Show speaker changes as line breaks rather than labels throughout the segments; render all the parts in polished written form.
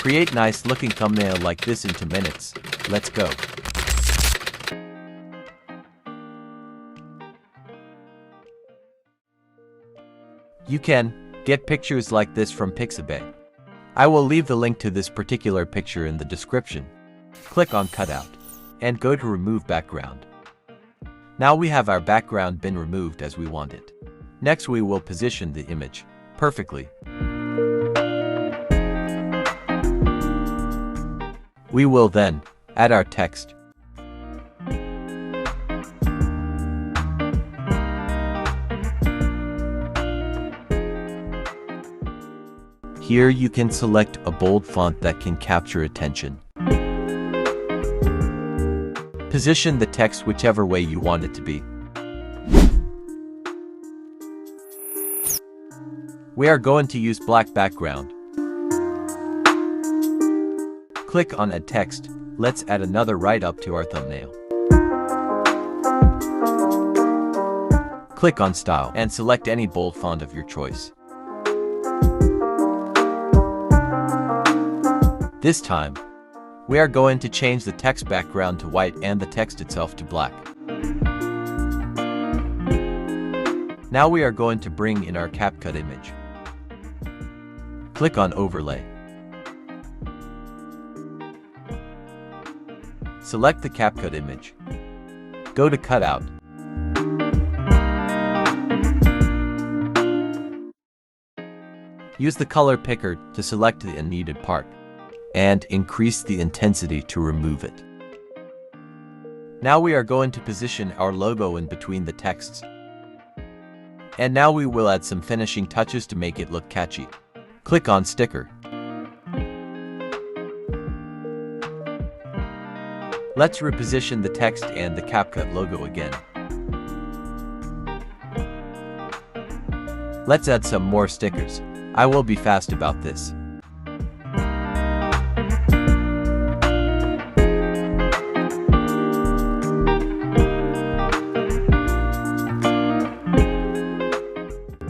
Create nice looking thumbnail like this in 2 minutes. Let's go. You can get pictures like this from Pixabay. I will leave the link to this particular picture in the description. Click on Cutout and go to Remove Background. Now we have our background been removed as we want it. Next we will position the image perfectly. We will then add our text. Here you can select a bold font that can capture attention. Position the text whichever way you want it to be. We are going to use black background. Click on Add Text. Let's add another write-up to our thumbnail. Click on Style and select any bold font of your choice. This time, we are going to change the text background to white and the text itself to black. Now we are going to bring in our Capcut image. Click on Overlay. Select the Capcut image. Go to Cutout. Use the color picker to select the unneeded part and increase the intensity to remove it. Now we are going to position our logo in between the texts. And now we will add some finishing touches to make it look catchy. Click on Sticker. Let's reposition the text and the Capcut logo again. Let's add some more stickers. I will be fast about this.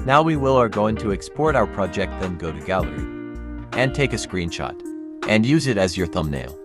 Now we are going to export our project, then go to Gallery and take a screenshot and use it as your thumbnail.